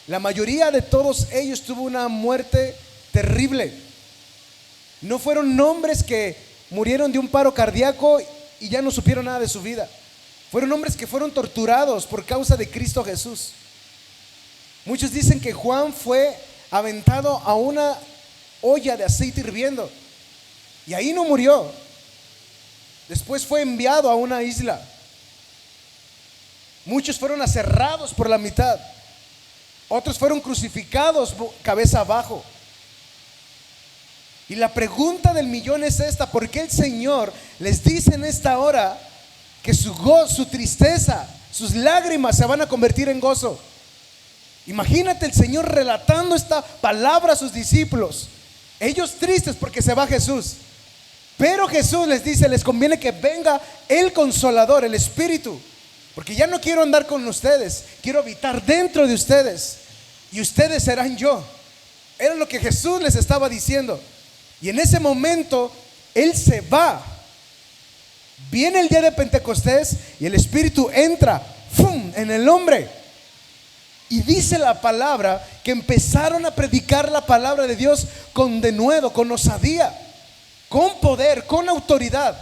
La mayoría de todos ellos tuvo una muerte terrible. No fueron hombres que murieron de un paro cardíaco y ya no supieron nada de su vida. Fueron hombres que fueron torturados por causa de Cristo Jesús. Muchos dicen que Juan fue aventado a una olla de aceite hirviendo y ahí no murió. Después fue enviado a una isla. Muchos fueron aserrados por la mitad. Otros fueron crucificados cabeza abajo. Y la pregunta del millón es esta: ¿por qué el Señor les dice en esta hora que su gozo, su tristeza, sus lágrimas se van a convertir en gozo? Imagínate el Señor relatando esta palabra a sus discípulos, ellos tristes porque se va Jesús, pero Jesús les dice: les conviene que venga el Consolador, el Espíritu, porque ya no quiero andar con ustedes, quiero habitar dentro de ustedes y ustedes serán yo. Era lo que Jesús les estaba diciendo. Y en ese momento Él se va. Viene el día de Pentecostés y el Espíritu entra, ¡fum!, en el hombre. Y dice la palabra que empezaron a predicar la palabra de Dios con denuedo, con osadía, con poder, con autoridad.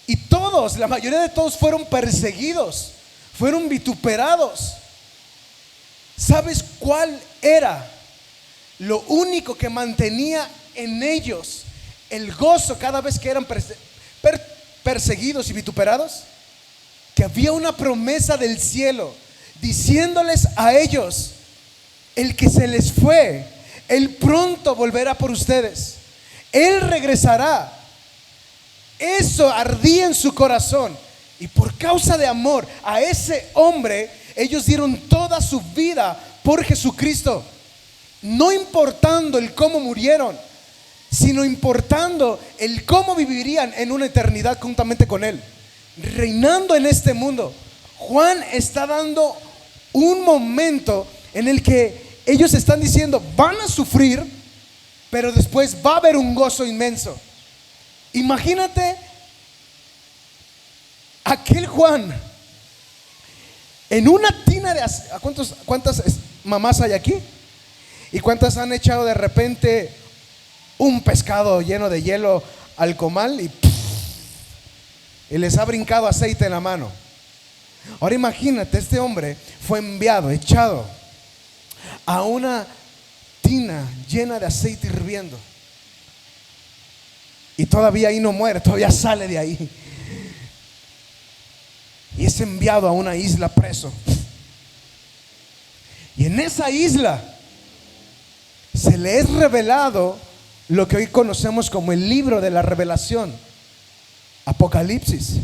Y todos, la mayoría de todos fueron perseguidos, fueron vituperados. ¿Sabes cuál era lo único que mantenía en ellos el gozo cada vez que eran perseguidos y vituperados? Que había una promesa del cielo diciéndoles a ellos: el que se les fue, Él pronto volverá por ustedes, Él regresará. Eso ardía en su corazón, y por causa de amor a ese hombre, ellos dieron toda su vida por Jesucristo, no importando el cómo murieron, sino importando el cómo vivirían en una eternidad juntamente con Él, reinando en este mundo. Juan está dando un momento en el que ellos están diciendo: van a sufrir, pero después va a haber un gozo inmenso. Imagínate aquel Juan en una tina de aceite. ¿Cuántas mamás hay aquí? ¿Y cuántas han echado de repente un pescado lleno de hielo al comal y les ha brincado aceite en la mano? Ahora imagínate, este hombre fue enviado, echado a una tina llena de aceite hirviendo, y todavía ahí no muere, todavía sale de ahí, y es enviado a una isla preso. Y en esa isla se le es revelado lo que hoy conocemos como el libro de la revelación, Apocalipsis.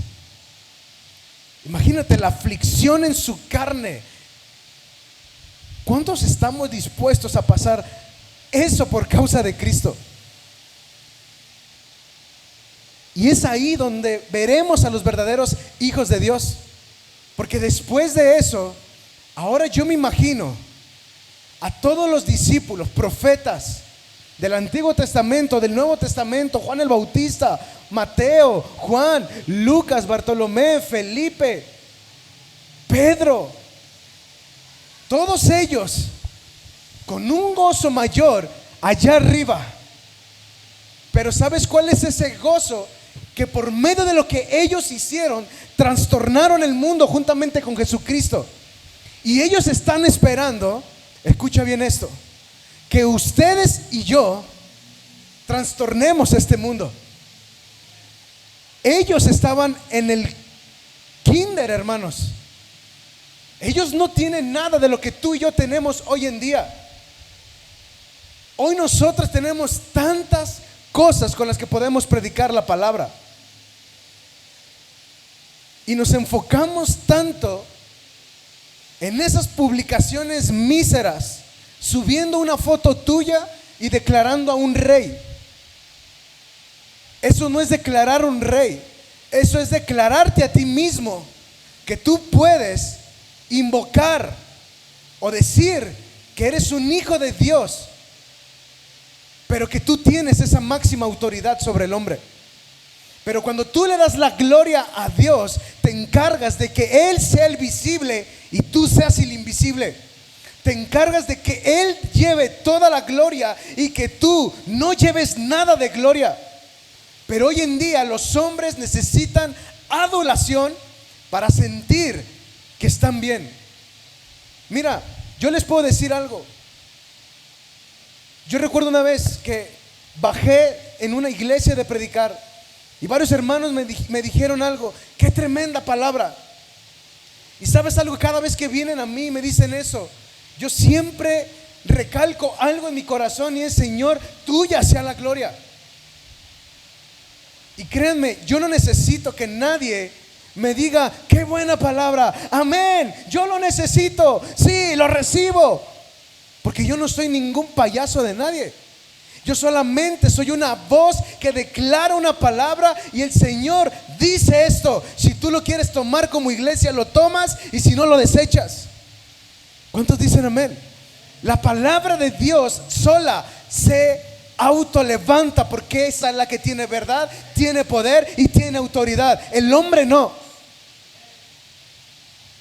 Imagínate la aflicción en su carne. ¿Cuántos estamos dispuestos a pasar eso por causa de Cristo? Y es ahí donde veremos a los verdaderos hijos de Dios. Porque después de eso, ahora yo me imagino a todos los discípulos, profetas del Antiguo Testamento, del Nuevo Testamento: Juan el Bautista, Mateo, Juan, Lucas, Bartolomé, Felipe, Pedro, todos ellos con un gozo mayor allá arriba. Pero ¿sabes cuál es ese gozo? Que por medio de lo que ellos hicieron, trastornaron el mundo juntamente con Jesucristo. Y ellos están esperando, escucha bien esto, que ustedes y yo trastornemos este mundo. Ellos estaban en el kinder, hermanos. Ellos no tienen nada de lo que tú y yo tenemos hoy en día. Hoy nosotros tenemos tantas cosas con las que podemos predicar la palabra, y nos enfocamos tanto en esas publicaciones míseras, subiendo una foto tuya y declarando a un rey. Eso no es declarar un rey, eso es declararte a ti mismo que tú puedes invocar o decir que eres un hijo de Dios, pero que tú tienes esa máxima autoridad sobre el hombre. Pero cuando tú le das la gloria a Dios, te encargas de que Él sea el visible y tú seas el invisible. Te encargas de que Él lleve toda la gloria y que tú no lleves nada de gloria. Pero hoy en día los hombres necesitan adulación para sentir que están bien. Mira, yo les puedo decir algo. Yo recuerdo una vez que bajé en una iglesia de predicar Y varios hermanos me dijeron algo, qué tremenda palabra. Y sabes algo, cada vez que vienen a mí y me dicen eso, yo siempre recalco algo en mi corazón y es: Señor, tuya sea la gloria. Y créanme, yo no necesito que nadie me diga qué buena palabra, amén, yo lo necesito, sí, lo recibo, porque yo no soy ningún payaso de nadie. Yo solamente soy una voz que declara una palabra y el Señor dice esto. Si tú lo quieres tomar como iglesia, lo tomas, y si no, lo desechas. ¿Cuántos dicen amén? La palabra de Dios sola se autolevanta, porque esa es la que tiene verdad, tiene poder y tiene autoridad. El hombre no.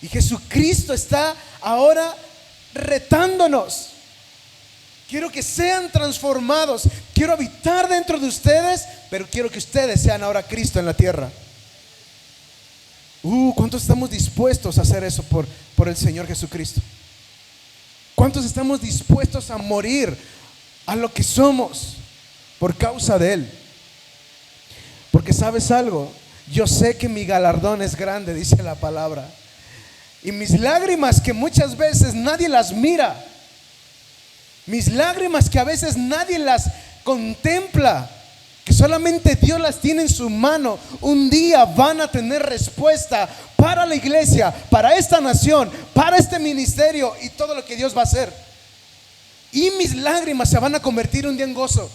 Y Jesucristo está ahora retándonos. Quiero que sean transformados. Quiero habitar dentro de ustedes, pero quiero que ustedes sean ahora Cristo en la tierra. ¿Cuántos estamos dispuestos a hacer eso por el Señor Jesucristo? ¿Cuántos estamos dispuestos a morir a lo que somos por causa de Él? Porque sabes algo, yo sé que mi galardón es grande, dice la palabra. Y mis lágrimas, que muchas veces nadie las mira, mis lágrimas que a veces nadie las contempla, que solamente Dios las tiene en su mano, un día van a tener respuesta para la iglesia, para esta nación, para este ministerio y todo lo que Dios va a hacer. Y mis lágrimas se van a convertir un día en gozo.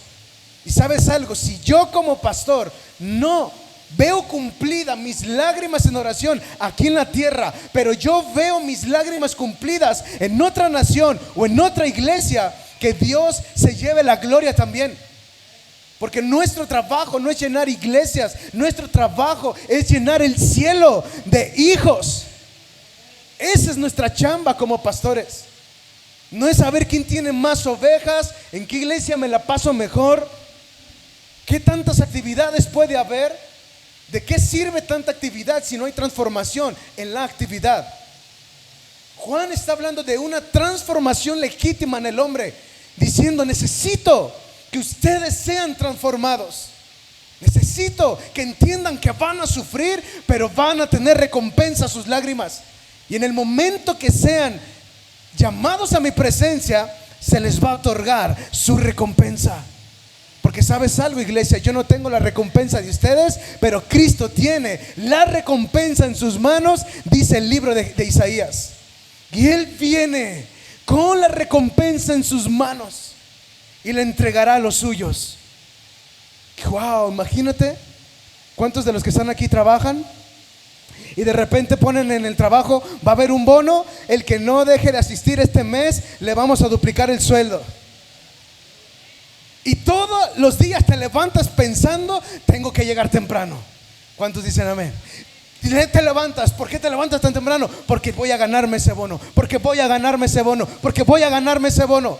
Y sabes algo, si yo como pastor no veo cumplida mis lágrimas en oración aquí en la tierra, pero yo veo mis lágrimas cumplidas en otra nación o en otra iglesia, que Dios se lleve la gloria también. Porque nuestro trabajo no es llenar iglesias, nuestro trabajo es llenar el cielo de hijos. Esa es nuestra chamba como pastores. No es saber quién tiene más ovejas, en qué iglesia me la paso mejor, qué tantas actividades puede haber. ¿De qué sirve tanta actividad si no hay transformación en la actividad? Juan está hablando de una transformación legítima en el hombre, diciendo: necesito que ustedes sean transformados. Necesito que entiendan que van a sufrir, pero van a tener recompensa a sus lágrimas. Y en el momento que sean llamados a mi presencia, se les va a otorgar su recompensa. Porque sabes algo, iglesia, yo no tengo la recompensa de ustedes, pero Cristo tiene la recompensa en sus manos, dice el libro de Isaías. Y Él viene con la recompensa en sus manos y le entregará a los suyos. Wow, imagínate cuántos de los que están aquí trabajan y de repente ponen en el trabajo: va a haber un bono, el que no deje de asistir este mes le vamos a duplicar el sueldo. Y todos los días te levantas pensando: tengo que llegar temprano. ¿Cuántos dicen amén? Te levantas. ¿Por qué te levantas tan temprano? Porque voy a ganarme ese bono, porque voy a ganarme ese bono, porque voy a ganarme ese bono.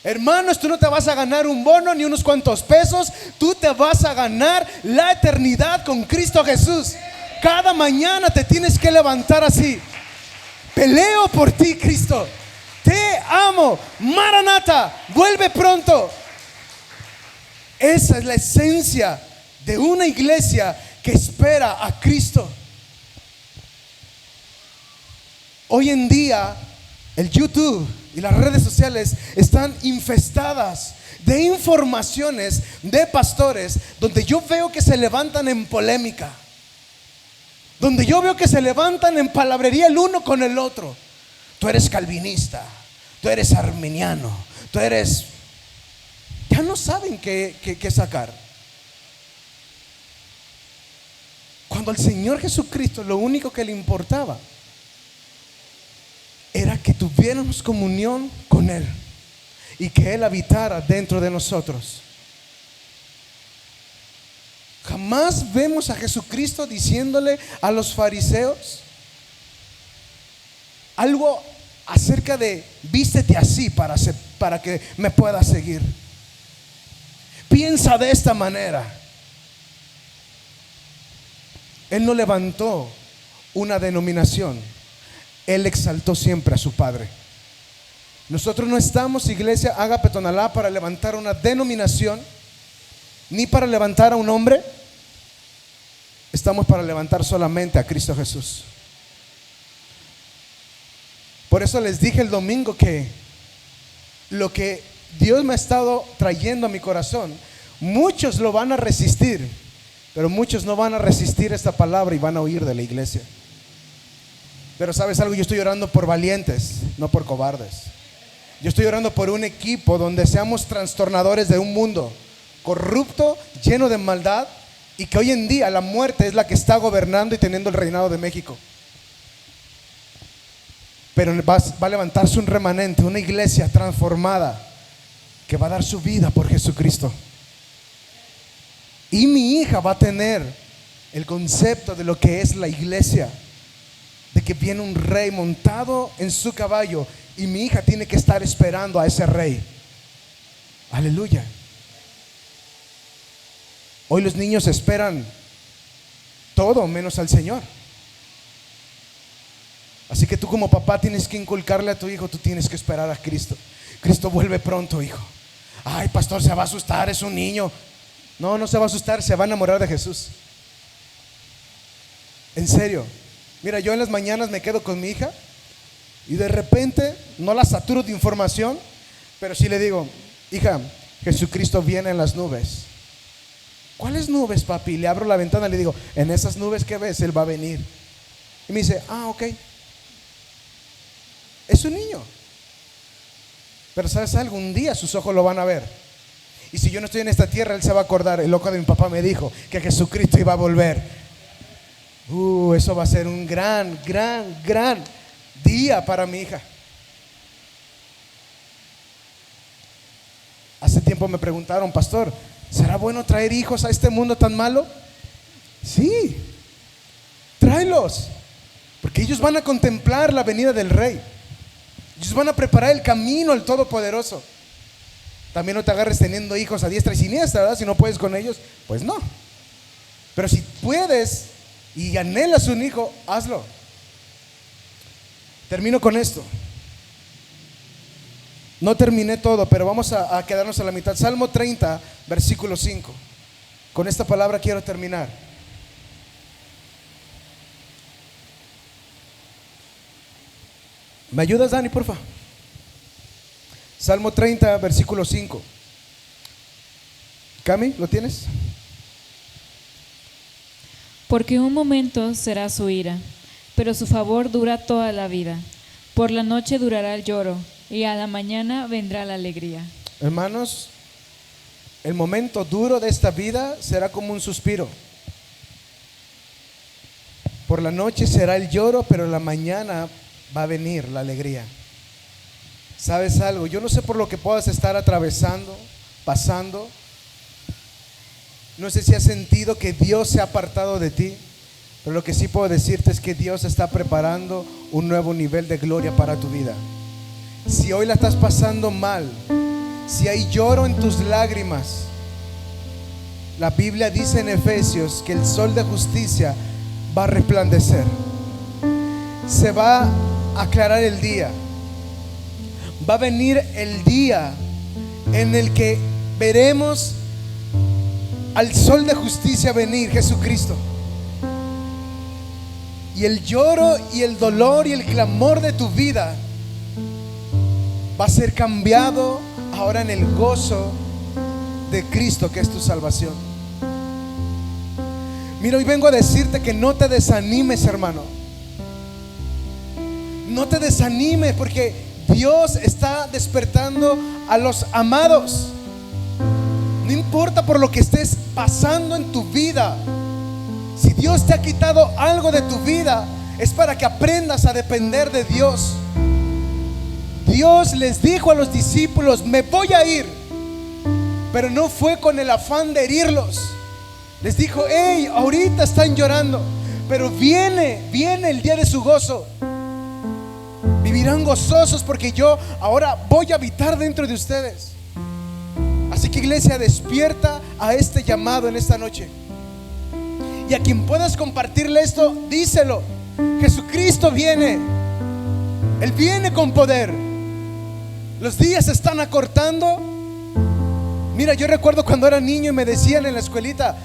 Hermanos, tú no te vas a ganar un bono ni unos cuantos pesos. Tú te vas a ganar la eternidad con Cristo Jesús. Cada mañana te tienes que levantar así: peleo por ti, Cristo, te amo, Maranata, vuelve pronto. Esa es la esencia de una iglesia que espera a Cristo. Hoy en día el YouTube y las redes sociales están infestadas de informaciones de pastores donde yo veo que se levantan en polémica, donde yo veo que se levantan en palabrería el uno con el otro. Tú eres calvinista, tú eres arminiano, tú eres... Ya no saben qué sacar. Cuando al Señor Jesucristo lo único que le importaba era que tuviéramos comunión con Él y que Él habitara dentro de nosotros. Jamás vemos a Jesucristo diciéndole a los fariseos algo acerca de: vístete así para que me puedas seguir. Piensa de esta manera. Él no levantó una denominación, Él exaltó siempre a su Padre. Nosotros no estamos, iglesia Ágape Tonalá, para levantar una denominación, ni para levantar a un hombre, estamos para levantar solamente a Cristo Jesús. Por eso les dije el domingo que lo que Dios me ha estado trayendo a mi corazón, muchos lo van a resistir, pero muchos no van a resistir esta palabra y van a huir de la iglesia. Pero ¿sabes algo? Yo estoy orando por valientes, no por cobardes. Yo estoy orando por un equipo donde seamos trastornadores de un mundo corrupto, lleno de maldad, y que hoy en día la muerte es la que está gobernando y teniendo el reinado de México. Pero va a levantarse un remanente, una iglesia transformada que va a dar su vida por Jesucristo. Y mi hija va a tener el concepto de lo que es la iglesia, de que viene un rey montado en su caballo, y mi hija tiene que estar esperando a ese rey. Aleluya. Hoy los niños esperan todo menos al Señor. Así que tú como papá tienes que inculcarle a tu hijo, tú tienes que esperar a Cristo. Cristo vuelve pronto, hijo. Ay, pastor, se va a asustar, es un niño. No, no se va a asustar, se va a enamorar de Jesús. En serio. Mira, yo en las mañanas me quedo con mi hija y de repente no la saturo de información, pero sí le digo: hija, Jesucristo viene en las nubes. ¿Cuáles nubes, papi? Le abro la ventana y le digo: en esas nubes que ves, Él va a venir. Y me dice: ah, ok. Es un niño. Pero ¿sabes algo? Un día sus ojos lo van a ver. Y si yo no estoy en esta tierra, él se va a acordar: el loco de mi papá me dijo que Jesucristo iba a volver. Eso va a ser un gran día para mi hija. Hace tiempo me preguntaron: pastor, ¿será bueno traer hijos a este mundo tan malo? Sí, tráelos, porque ellos van a contemplar la venida del Rey. Ellos van a preparar el camino al Todopoderoso. También no te agarres teniendo hijos a diestra y siniestra, ¿verdad? Si no puedes con ellos, pues no. Pero si puedes y anhelas un hijo, hazlo. Termino con esto. No terminé todo, pero vamos a quedarnos a la mitad. Salmo 30, versículo 5. Con esta palabra quiero terminar. ¿Me ayudas, Dani, porfa? Salmo 30, versículo 5. Cami, ¿lo tienes? Porque un momento será su ira, pero su favor dura toda la vida. Por la noche durará el lloro, y a la mañana vendrá la alegría. Hermanos, el momento duro de esta vida será como un suspiro. Por la noche será el lloro, pero en la mañana va a venir la alegría. ¿Sabes algo? Yo no sé por lo que puedas estar atravesando, pasando. No sé si has sentido que Dios se ha apartado de ti, pero lo que sí puedo decirte es que Dios está preparando un nuevo nivel de gloria para tu vida. Si hoy la estás pasando mal, si hay lloro en tus lágrimas, la Biblia dice en Efesios que el sol de justicia va a resplandecer. Se va a aclarar el día. Va a venir el día en el que veremos al sol de justicia venir, Jesucristo. Y el lloro y el dolor y el clamor de tu vida va a ser cambiado ahora en el gozo de Cristo, que es tu salvación. Mira, hoy vengo a decirte que no te desanimes, hermano. No te desanimes, porque Dios está despertando a los amados. No importa por lo que estés pasando en tu vida. Si Dios te ha quitado algo de tu vida, es para que aprendas a depender de Dios. Dios les dijo a los discípulos: me voy a ir, pero no fue con el afán de herirlos. Les dijo: hey, ahorita están llorando, pero viene el día de su gozo. Vivirán gozosos porque yo ahora voy a habitar dentro de ustedes. Así que, iglesia, despierta a este llamado en esta noche. Y a quien puedas compartirle esto, díselo: Jesucristo viene. Él viene con poder. Los días se están acortando. Mira, yo recuerdo cuando era niño y me decían en la escuelita: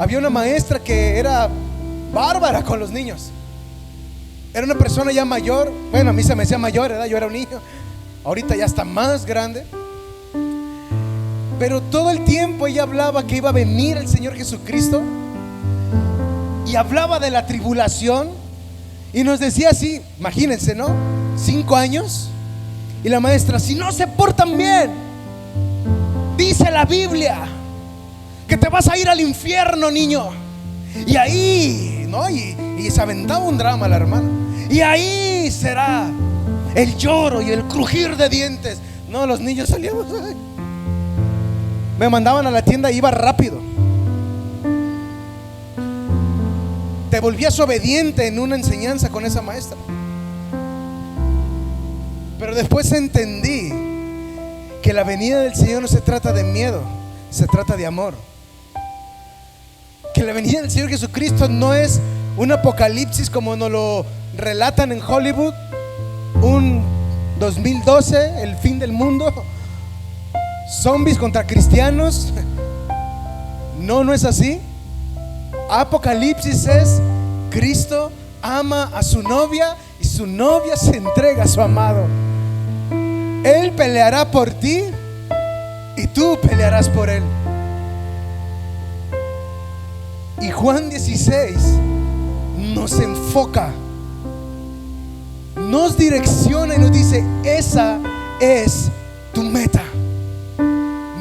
Había una maestra que era bárbara con los niños. Era una persona ya mayor. Bueno, a mí se me hacía mayor, ¿verdad? Yo era un niño. Ahorita ya está más grande. Pero todo el tiempo ella hablaba que iba a venir el Señor Jesucristo. Y hablaba de la tribulación. Y nos decía así, imagínense, ¿no? 5 años. Y la maestra: si no se portan bien, dice la Biblia que te vas a ir al infierno, niño. Y ahí, ¿no? Y se aventaba un drama la hermana. Y ahí será el lloro y el crujir de dientes. No, los niños salíamos. Me mandaban a la tienda y iba rápido. Te volvías obediente en una enseñanza con esa maestra. Pero después entendí que la venida del Señor no se trata de miedo, se trata de amor. Que la venida del Señor Jesucristo no es un apocalipsis como nos lo relatan en Hollywood, un 2012, el fin del mundo, zombies contra cristianos. No, no es así. Apocalipsis es: Cristo ama a su novia y su novia se entrega a su amado. Él peleará por ti y tú pelearás por él. Y Juan 16 nos enfoca, nos direcciona y nos dice: esa es tu meta,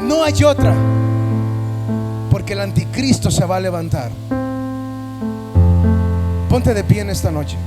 no hay otra, porque el anticristo se va a levantar. Ponte de pie en esta noche.